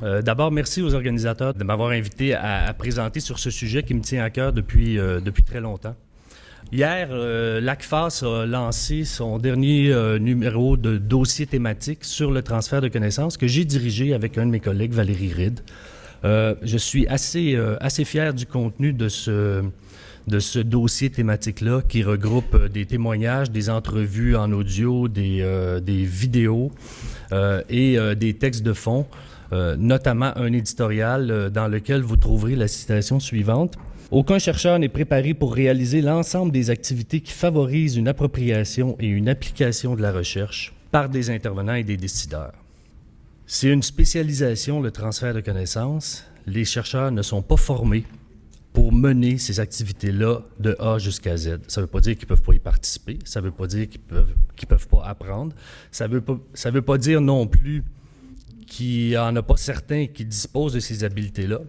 D'abord, merci aux organisateurs de m'avoir invité à présenter sur ce sujet qui me tient à cœur depuis très longtemps. Hier, l'ACFAS a lancé son dernier numéro de dossier thématique sur le transfert de connaissances que j'ai dirigé avec un de mes collègues, Valérie Ride. Je suis assez fier du contenu de ce dossier thématique-là qui regroupe des témoignages, des entrevues en audio, des vidéos et des textes de fond, notamment un éditorial dans lequel vous trouverez la citation suivante. Aucun chercheur n'est préparé pour réaliser l'ensemble des activités qui favorisent une appropriation et une application de la recherche par des intervenants et des décideurs. C'est une spécialisation, le transfert de connaissances. Les chercheurs ne sont pas formés pour mener ces activités-là de A jusqu'à Z. Ça ne veut pas dire qu'ils ne peuvent pas y participer, ça ne veut pas dire qu'ils peuvent pas apprendre, ça veut pas dire non plus qu'il n'y en a pas certains qui disposent de ces habiletés-là,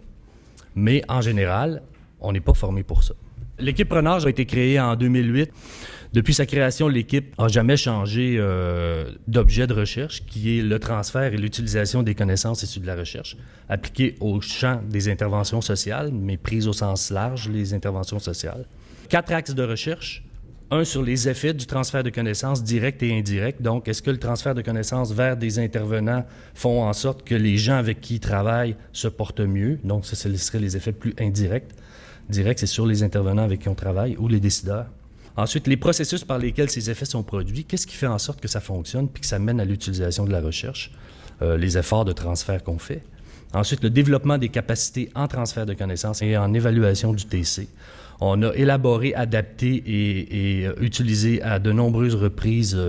mais en général, on n'est pas formé pour ça. L'équipe Renard a été créée en 2008. Depuis sa création, l'équipe n'a jamais changé d'objet de recherche, qui est le transfert et l'utilisation des connaissances issues de la recherche, appliquées au champ des interventions sociales, mais prises au sens large, les interventions sociales. 4 axes de recherche. Un sur les effets du transfert de connaissances directs et indirects. Donc, est-ce que le transfert de connaissances vers des intervenants font en sorte que les gens avec qui ils travaillent se portent mieux? Donc, ça, ce seraient les effets plus indirects. Direct, c'est sur les intervenants avec qui on travaille ou les décideurs. Ensuite, les processus par lesquels ces effets sont produits, qu'est-ce qui fait en sorte que ça fonctionne puis que ça mène à l'utilisation de la recherche, les efforts de transfert qu'on fait. Ensuite, le développement des capacités en transfert de connaissances et en évaluation du TC. On a élaboré, adapté et utilisé à de nombreuses reprises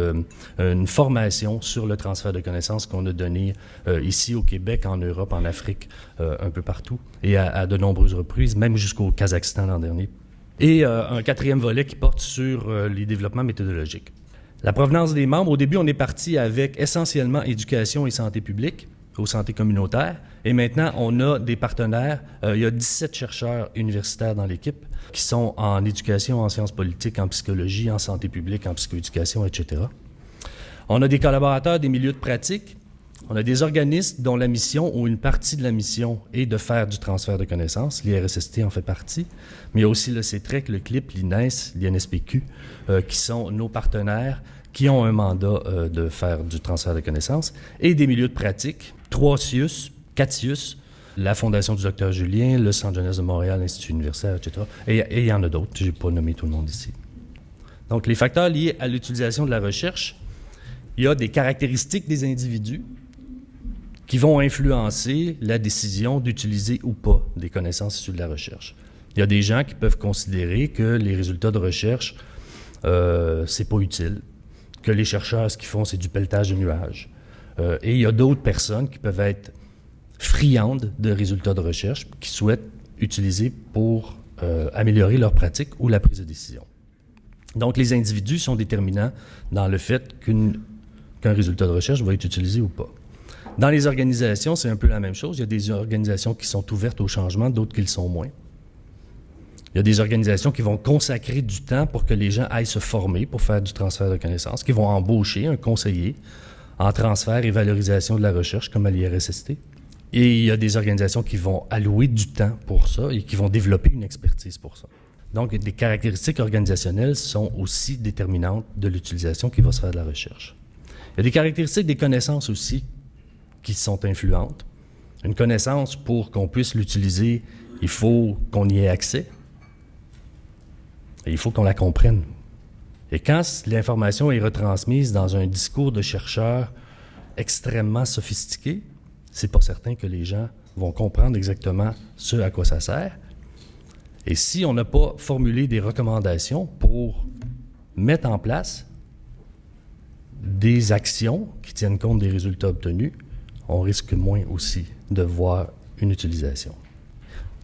une formation sur le transfert de connaissances qu'on a donnée ici au Québec, en Europe, en Afrique, un peu partout, et à de nombreuses reprises, même jusqu'au Kazakhstan l'an dernier. Et un 4e volet qui porte sur les développements méthodologiques. La provenance des membres, au début, on est parti avec essentiellement éducation et santé publique, aux santé communautaire. Et maintenant, on a des partenaires. Il y a 17 chercheurs universitaires dans l'équipe qui sont en éducation, en sciences politiques, en psychologie, en santé publique, en psychoéducation, etc. On a des collaborateurs des milieux de pratique. On a des organismes dont la mission ou une partie de la mission est de faire du transfert de connaissances. L'IRSST en fait partie. Mais il y a aussi le CETREC, le CLIP, l'INES, l'INSPQ, qui sont nos partenaires qui ont un mandat de faire du transfert de connaissances, et des milieux de pratique, 3 CIUS, 4 CIUS, la Fondation du Dr Julien, le Centre Jeunesse de Montréal, l'Institut universitaire, etc. Et il y en a d'autres, je n'ai pas nommé tout le monde ici. Donc, les facteurs liés à l'utilisation de la recherche, il y a des caractéristiques des individus qui vont influencer la décision d'utiliser ou pas des connaissances issues de la recherche. Il y a des gens qui peuvent considérer que les résultats de recherche, c'est pas utile, que les chercheurs, ce qu'ils font, c'est du pelletage de nuages. Et il y a d'autres personnes qui peuvent être friandes de résultats de recherche, qui souhaitent utiliser pour améliorer leur pratique ou la prise de décision. Donc, les individus sont déterminants dans le fait qu'un résultat de recherche va être utilisé ou pas. Dans les organisations, c'est un peu la même chose. Il y a des organisations qui sont ouvertes au changement, d'autres qui le sont moins. Il y a des organisations qui vont consacrer du temps pour que les gens aillent se former pour faire du transfert de connaissances, qui vont embaucher un conseiller en transfert et valorisation de la recherche, comme à l'IRSST. Et il y a des organisations qui vont allouer du temps pour ça et qui vont développer une expertise pour ça. Donc, des caractéristiques organisationnelles sont aussi déterminantes de l'utilisation qui va se faire de la recherche. Il y a des caractéristiques des connaissances aussi qui sont influentes. Une connaissance, pour qu'on puisse l'utiliser, il faut qu'on y ait accès. Et il faut qu'on la comprenne. Et quand l'information est retransmise dans un discours de chercheur extrêmement sophistiqué, c'est pas certain que les gens vont comprendre exactement ce à quoi ça sert. Et si on n'a pas formulé des recommandations pour mettre en place des actions qui tiennent compte des résultats obtenus, on risque moins aussi de voir une utilisation.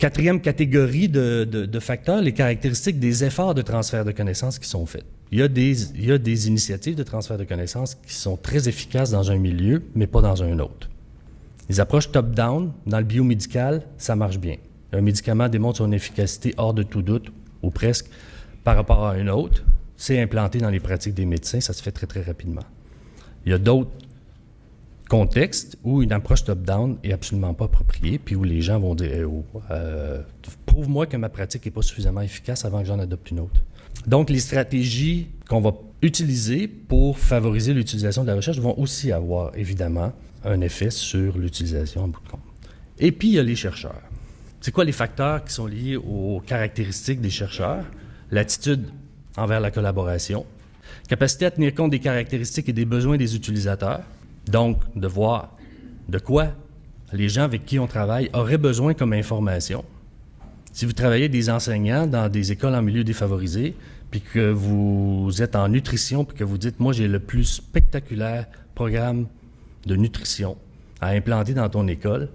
4e catégorie de facteurs, les caractéristiques des efforts de transfert de connaissances qui sont faits. Il y a des initiatives de transfert de connaissances qui sont très efficaces dans un milieu, mais pas dans un autre. Les approches top-down, dans le biomédical, ça marche bien. Un médicament démontre son efficacité hors de tout doute, ou presque, par rapport à un autre. C'est implanté dans les pratiques des médecins, ça se fait très, très rapidement. Il y a d'autres contexte où une approche top-down est absolument pas appropriée, puis où les gens vont dire prouve-moi que ma pratique n'est pas suffisamment efficace avant que j'en adopte une autre. Donc, les stratégies qu'on va utiliser pour favoriser l'utilisation de la recherche vont aussi avoir, évidemment, un effet sur l'utilisation en bout de compte. Et puis, il y a les chercheurs. C'est quoi les facteurs qui sont liés aux caractéristiques des chercheurs? L'attitude envers la collaboration, capacité à tenir compte des caractéristiques et des besoins des utilisateurs, donc de voir de quoi les gens avec qui on travaille auraient besoin comme information. Si vous travaillez des enseignants dans des écoles en milieu défavorisé, puis que vous êtes en nutrition, puis que vous dites « Moi, j'ai le plus spectaculaire programme de nutrition à implanter dans ton école »,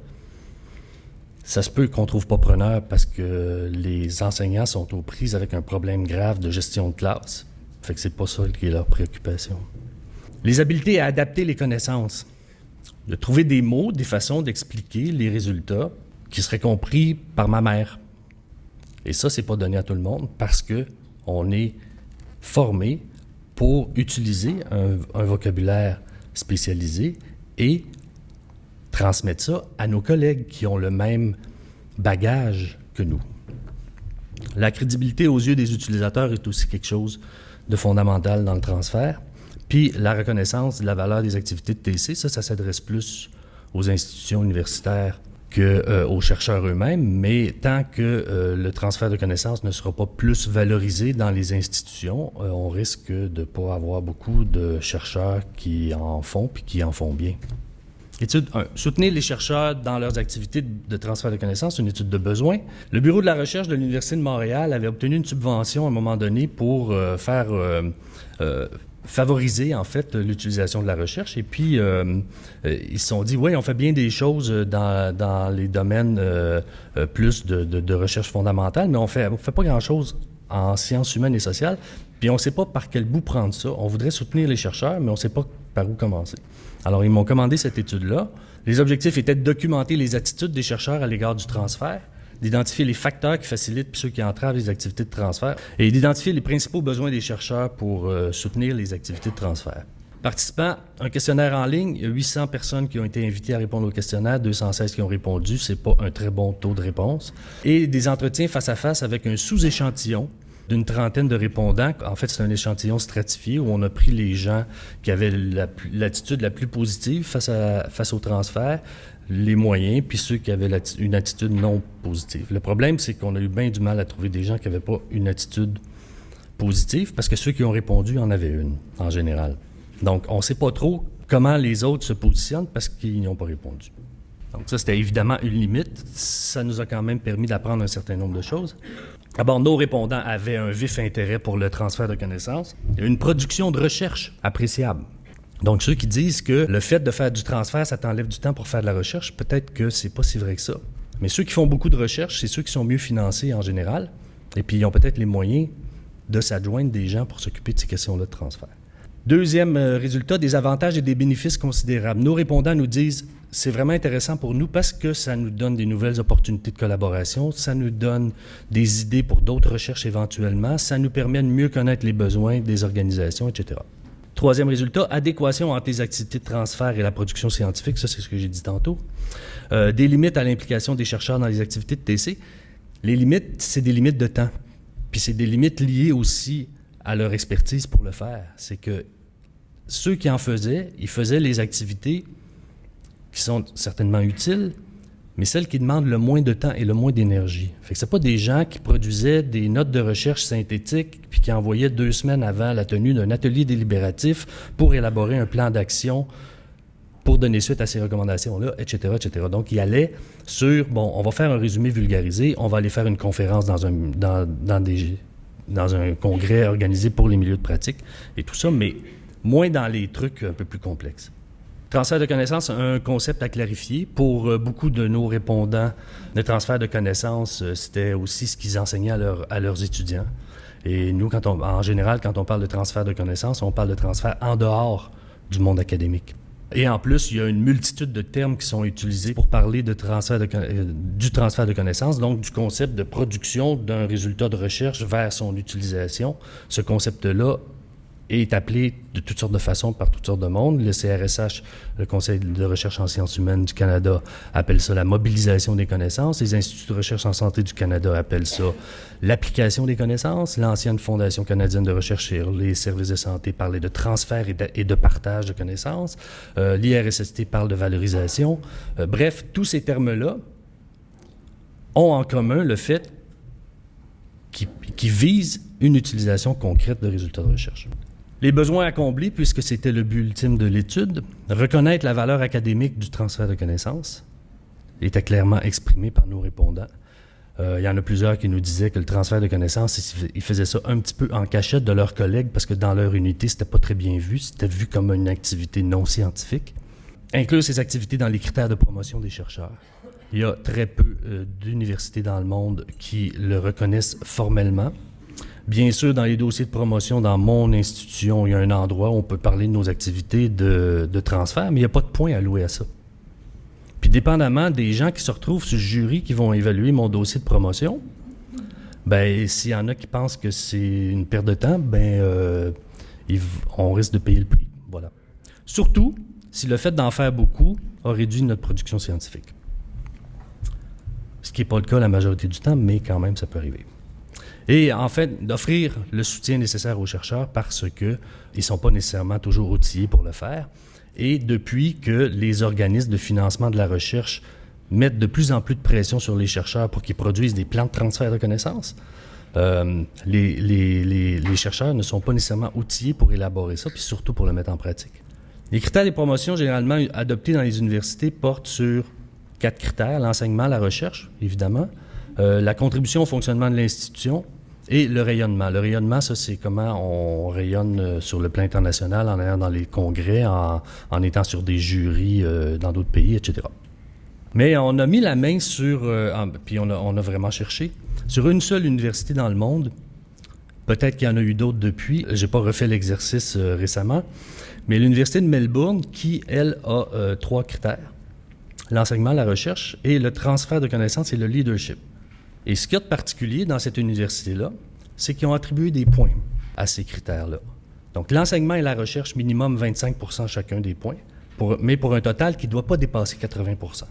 ça se peut qu'on ne trouve pas preneur parce que les enseignants sont aux prises avec un problème grave de gestion de classe. Fait que c'est pas ça qui est leur préoccupation. Les habiletés à adapter les connaissances. De trouver des mots, des façons d'expliquer les résultats qui seraient compris par ma mère. Et ça, c'est pas donné à tout le monde parce que on est formé pour utiliser un vocabulaire spécialisé et transmettre ça à nos collègues qui ont le même bagage que nous. La crédibilité aux yeux des utilisateurs est aussi quelque chose de fondamental dans le transfert. Puis la reconnaissance de la valeur des activités de TC, ça s'adresse plus aux institutions universitaires qu'aux chercheurs eux-mêmes, mais tant que le transfert de connaissances ne sera pas plus valorisé dans les institutions, on risque de ne pas avoir beaucoup de chercheurs qui en font puis qui en font bien. Étude 1. Soutenir les chercheurs dans leurs activités de transfert de connaissances, une étude de besoin. Le Bureau de la recherche de l'Université de Montréal avait obtenu une subvention à un moment donné pour favoriser, en fait, l'utilisation de la recherche. Et puis, ils se sont dit, oui, on fait bien des choses dans les domaines plus de recherche fondamentale, mais on fait pas grand-chose en sciences humaines et sociales. Puis, on ne sait pas par quel bout prendre ça. On voudrait soutenir les chercheurs, mais on ne sait pas par où commencer. Alors, ils m'ont commandé cette étude-là. Les objectifs étaient de documenter les attitudes des chercheurs à l'égard du transfert, d'identifier les facteurs qui facilitent puis ceux qui entravent les activités de transfert et d'identifier les principaux besoins des chercheurs pour soutenir les activités de transfert. Participants, un questionnaire en ligne, il y a 800 personnes qui ont été invitées à répondre au questionnaire, 216 qui ont répondu, c'est pas un très bon taux de réponse. Et des entretiens face à face avec un sous-échantillon d'une trentaine de répondants. En fait, c'est un échantillon stratifié où on a pris les gens qui avaient l'attitude la plus positive face au transfert, les moyens, puis ceux qui avaient une attitude non positive. Le problème, c'est qu'on a eu bien du mal à trouver des gens qui n'avaient pas une attitude positive, parce que ceux qui ont répondu en avaient une, en général. Donc, on ne sait pas trop comment les autres se positionnent parce qu'ils n'y ont pas répondu. Donc ça, c'était évidemment une limite. Ça nous a quand même permis d'apprendre un certain nombre de choses. D'abord, nos répondants avaient un vif intérêt pour le transfert de connaissances. Il y a une production de recherche appréciable. Donc, ceux qui disent que le fait de faire du transfert, ça t'enlève du temps pour faire de la recherche, peut-être que c'est pas si vrai que ça. Mais ceux qui font beaucoup de recherche, c'est ceux qui sont mieux financés en général, et puis ils ont peut-être les moyens de s'adjoindre des gens pour s'occuper de ces questions-là de transfert. Deuxième résultat, des avantages et des bénéfices considérables. Nos répondants nous disent « c'est vraiment intéressant pour nous parce que ça nous donne des nouvelles opportunités de collaboration, ça nous donne des idées pour d'autres recherches éventuellement, ça nous permet de mieux connaître les besoins des organisations, etc. » Troisième résultat, adéquation entre les activités de transfert et la production scientifique, ça c'est ce que j'ai dit tantôt. Des limites à l'implication des chercheurs dans les activités de TC. Les limites, c'est des limites de temps, puis c'est des limites liées aussi à leur expertise pour le faire. C'est que ceux qui en faisaient, ils faisaient les activités qui sont certainement utiles, mais celles qui demandent le moins de temps et le moins d'énergie. Fait que c'est pas des gens qui produisaient des notes de recherche synthétiques puis qui envoyaient 2 semaines avant la tenue d'un atelier délibératif pour élaborer un plan d'action pour donner suite à ces recommandations-là, etc., etc. Donc, ils allaient sur, bon, on va faire un résumé vulgarisé, on va aller faire une conférence dans un congrès organisé pour les milieux de pratique et tout ça, mais moins dans les trucs un peu plus complexes. Transfert de connaissances, un concept à clarifier. Pour beaucoup de nos répondants, le transfert de connaissances, c'était aussi ce qu'ils enseignaient à leurs étudiants. Et nous, en général, quand on parle de transfert de connaissances, on parle de transfert en dehors du monde académique. Et en plus, il y a une multitude de termes qui sont utilisés pour parler de du transfert de connaissances, donc du concept de production d'un résultat de recherche vers son utilisation. Ce concept-là est appelé de toutes sortes de façons par toutes sortes de monde. Le CRSH, le Conseil de recherche en sciences humaines du Canada, appelle ça la mobilisation des connaissances. Les instituts de recherche en santé du Canada appellent ça l'application des connaissances. L'ancienne Fondation canadienne de recherche sur les services de santé parlait de transfert et de partage de connaissances. L'IRSST parle de valorisation. Bref, tous ces termes-là ont en commun le fait qu'ils visent une utilisation concrète de résultats de recherche. Les besoins à combler, puisque c'était le but ultime de l'étude, reconnaître la valeur académique du transfert de connaissances, était clairement exprimé par nos répondants. Il y en a plusieurs qui nous disaient que le transfert de connaissances, ils faisaient ça un petit peu en cachette de leurs collègues parce que dans leur unité, c'était pas très bien vu, c'était vu comme une activité non scientifique. Inclure ces activités dans les critères de promotion des chercheurs. Il y a très peu d'universités dans le monde qui le reconnaissent formellement. Bien sûr, dans les dossiers de promotion, dans mon institution, il y a un endroit où on peut parler de nos activités de transfert, mais il n'y a pas de point alloué à ça. Puis, dépendamment des gens qui se retrouvent sur le jury qui vont évaluer mon dossier de promotion, ben s'il y en a qui pensent que c'est une perte de temps, on risque de payer le prix. Voilà. Surtout si le fait d'en faire beaucoup a réduit notre production scientifique. Ce qui n'est pas le cas la majorité du temps, mais quand même, ça peut arriver. Et en fait, d'offrir le soutien nécessaire aux chercheurs parce qu'ils ne sont pas nécessairement toujours outillés pour le faire. Et depuis que les organismes de financement de la recherche mettent de plus en plus de pression sur les chercheurs pour qu'ils produisent des plans de transfert de connaissances, les chercheurs ne sont pas nécessairement outillés pour élaborer ça, puis surtout pour le mettre en pratique. Les critères des promotions généralement adoptés dans les universités portent sur 4 critères: l'enseignement, la recherche, évidemment, la contribution au fonctionnement de l'institution et le rayonnement. Le rayonnement, ça, c'est comment on rayonne sur le plan international en allant dans les congrès, en étant sur des jurys dans d'autres pays, etc. Mais on a mis la main sur, puis on a vraiment cherché, sur une seule université dans le monde. Peut-être qu'il y en a eu d'autres depuis. J'ai pas refait l'exercice récemment. Mais l'Université de Melbourne, qui, elle, a 3 critères: l'enseignement, la recherche et le transfert de connaissances et le leadership. Et ce qu'il y a de particulier dans cette université-là, c'est qu'ils ont attribué des points à ces critères-là. Donc, l'enseignement et la recherche, minimum 25% chacun des points, mais pour un total qui ne doit pas dépasser 80%.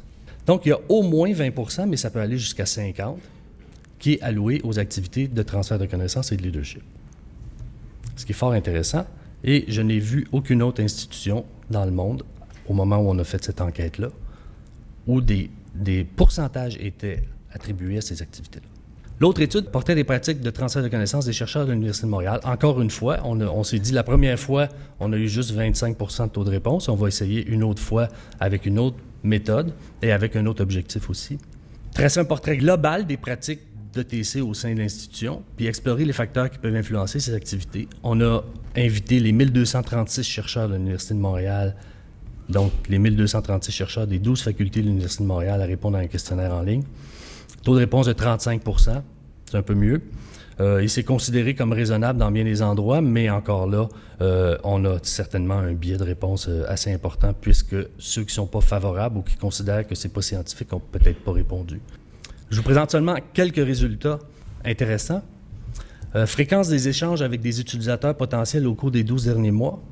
Donc, il y a au moins 20%, mais ça peut aller jusqu'à 50%, qui est alloué aux activités de transfert de connaissances et de leadership. Ce qui est fort intéressant, et je n'ai vu aucune autre institution dans le monde, au moment où on a fait cette enquête-là, où des pourcentages étaient attribués à ces activités-là. L'autre étude portait des pratiques de transfert de connaissances des chercheurs de l'Université de Montréal. Encore une fois, on s'est dit la première fois, on a eu juste 25% de taux de réponse. On va essayer une autre fois avec une autre méthode et avec un autre objectif aussi. Tracer un portrait global des pratiques d'ETC au sein de l'institution, puis explorer les facteurs qui peuvent influencer ces activités. On a invité les 1236 chercheurs de l'Université de Montréal, donc les 1236 chercheurs des 12 facultés de l'Université de Montréal à répondre à un questionnaire en ligne. Taux de réponse de 35%, c'est un peu mieux. Il s'est considéré comme raisonnable dans bien des endroits, mais encore là, on a certainement un biais de réponse assez important puisque ceux qui ne sont pas favorables ou qui considèrent que ce n'est pas scientifique n'ont peut-être pas répondu. Je vous présente seulement quelques résultats intéressants. Fréquence des échanges avec des utilisateurs potentiels au cours des 12 derniers mois.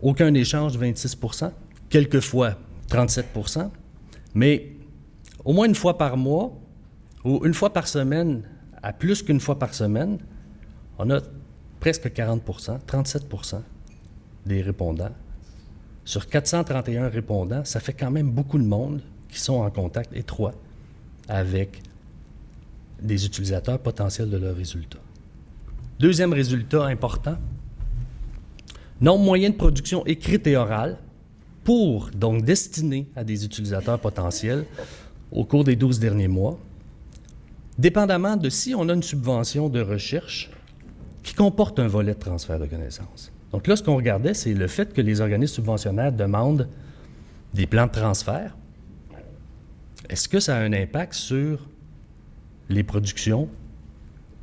Aucun échange, 26%. Quelquefois, 37%. Mais au moins une fois par mois, ou une fois par semaine, à plus qu'une fois par semaine, on a presque 40%, 37% des répondants. Sur 431 répondants, ça fait quand même beaucoup de monde qui sont en contact étroit avec des utilisateurs potentiels de leurs résultats. Deuxième résultat important, nombre moyen de production écrite et orale donc destiné à des utilisateurs potentiels au cours des 12 derniers mois. Dépendamment de si on a une subvention de recherche qui comporte un volet de transfert de connaissances. Donc là, ce qu'on regardait, c'est le fait que les organismes subventionnaires demandent des plans de transfert. Est-ce que ça a un impact sur les productions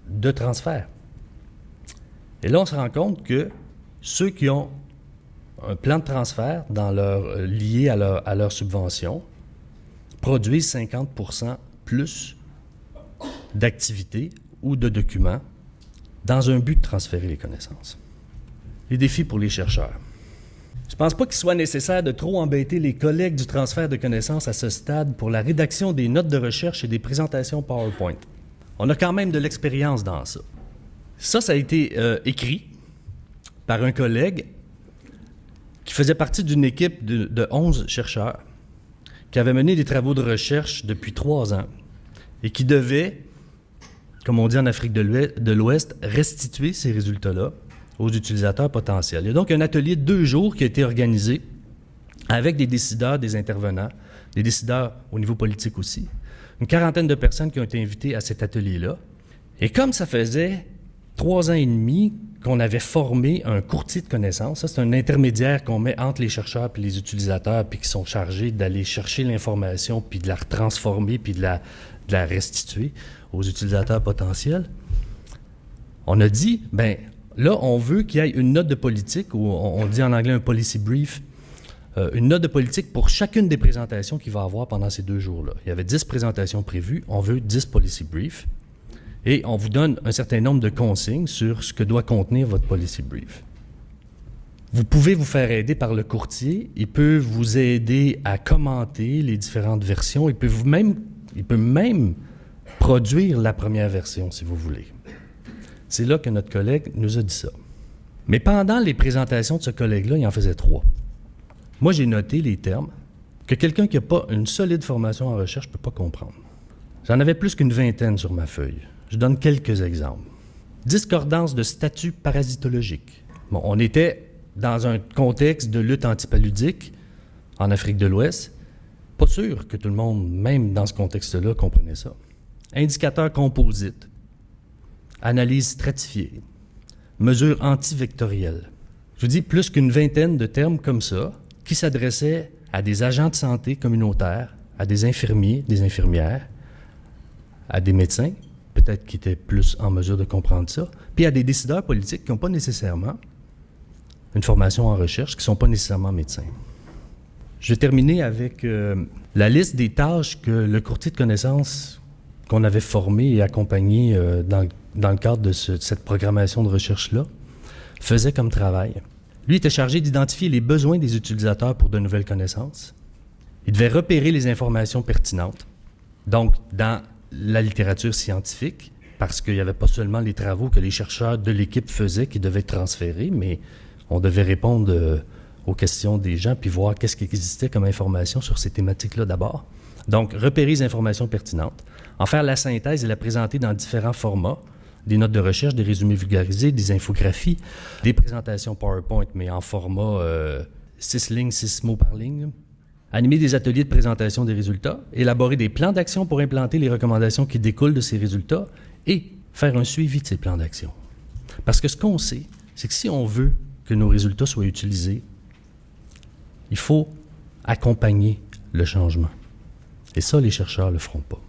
de transfert? Et là, on se rend compte que ceux qui ont un plan de transfert lié à leur subvention produisent 50% plus d'activités ou de documents dans un but de transférer les connaissances. Les défis pour les chercheurs. Je ne pense pas qu'il soit nécessaire de trop embêter les collègues du transfert de connaissances à ce stade pour la rédaction des notes de recherche et des présentations PowerPoint. On a quand même de l'expérience dans ça. Ça a été écrit par un collègue qui faisait partie d'une équipe de 11 chercheurs qui avait mené des travaux de recherche depuis 3 ans et qui devait, comme on dit en Afrique de l'Ouest, restituer ces résultats-là aux utilisateurs potentiels. Il y a donc un atelier de 2 jours qui a été organisé avec des décideurs, des intervenants, des décideurs au niveau politique aussi. Une quarantaine de personnes qui ont été invitées à cet atelier-là. Et comme ça faisait 3 ans et demi qu'on avait formé un courtier de connaissances, ça c'est un intermédiaire qu'on met entre les chercheurs et les utilisateurs, puis qui sont chargés d'aller chercher l'information, puis de la retransformer, puis de la restituer aux utilisateurs potentiels. On a dit, bien, là, on veut qu'il y ait une note de politique, ou on dit en anglais un policy brief, une note de politique pour chacune des présentations qu'il va avoir pendant ces 2 jours-là. Il y avait 10 présentations prévues, on veut 10 policy briefs, et on vous donne un certain nombre de consignes sur ce que doit contenir votre policy brief. Vous pouvez vous faire aider par le courtier, il peut vous aider à commenter les différentes versions, il peut même produire la première version, si vous voulez. C'est là que notre collègue nous a dit ça. Mais pendant les présentations de ce collègue-là, il en faisait 3. Moi, j'ai noté les termes que quelqu'un qui n'a pas une solide formation en recherche ne peut pas comprendre. J'en avais plus qu'une vingtaine sur ma feuille. Je donne quelques exemples. Discordance de statut parasitologique. Bon, on était dans un contexte de lutte antipaludique en Afrique de l'Ouest. Pas sûr que tout le monde, même dans ce contexte-là, comprenait ça. Indicateur composite. Analyse stratifiée, mesures antivectorielles. Je vous dis plus qu'une vingtaine de termes comme ça qui s'adressaient à des agents de santé communautaires, à des infirmiers, des infirmières, à des médecins, peut-être qui étaient plus en mesure de comprendre ça, puis à des décideurs politiques qui n'ont pas nécessairement une formation en recherche, qui ne sont pas nécessairement médecins. Je vais terminer avec la liste des tâches que le courtier de connaissances qu'on avait formé et accompagné dans le cadre de cette programmation de recherche-là, faisait comme travail. Lui était chargé d'identifier les besoins des utilisateurs pour de nouvelles connaissances. Il devait repérer les informations pertinentes, donc dans la littérature scientifique, parce qu'il n'y avait pas seulement les travaux que les chercheurs de l'équipe faisaient qui devaient être transférés, mais on devait répondre aux questions des gens puis voir qu'est-ce qui existait comme information sur ces thématiques-là d'abord. Donc, repérer les informations pertinentes, en faire la synthèse et la présenter dans différents formats, des notes de recherche, des résumés vulgarisés, des infographies, des présentations PowerPoint, mais en format 6 lignes, 6 mots par ligne. Animer des ateliers de présentation des résultats, élaborer des plans d'action pour implanter les recommandations qui découlent de ces résultats et faire un suivi de ces plans d'action. Parce que ce qu'on sait, c'est que si on veut que nos résultats soient utilisés, il faut accompagner le changement. Et ça, les chercheurs ne le feront pas.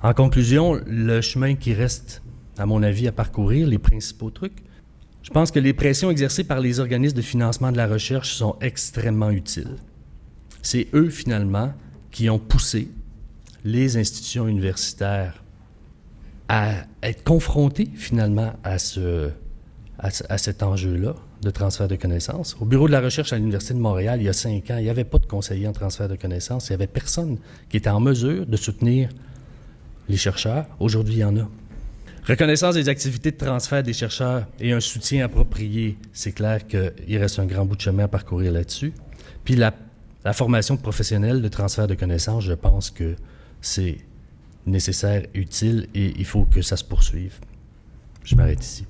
En conclusion, le chemin qui reste, à mon avis, à parcourir, les principaux trucs, je pense que les pressions exercées par les organismes de financement de la recherche sont extrêmement utiles. C'est eux, finalement, qui ont poussé les institutions universitaires à être confrontés, finalement, à cet enjeu-là de transfert de connaissances. Au bureau de la recherche à l'Université de Montréal, il y a 5 ans, il n'y avait pas de conseiller en transfert de connaissances. Il n'y avait personne qui était en mesure de soutenir les chercheurs. Aujourd'hui, il y en a. Reconnaissance des activités de transfert des chercheurs et un soutien approprié, c'est clair qu'il reste un grand bout de chemin à parcourir là-dessus. Puis la formation professionnelle de transfert de connaissances, je pense que c'est nécessaire, utile et il faut que ça se poursuive. Je m'arrête ici.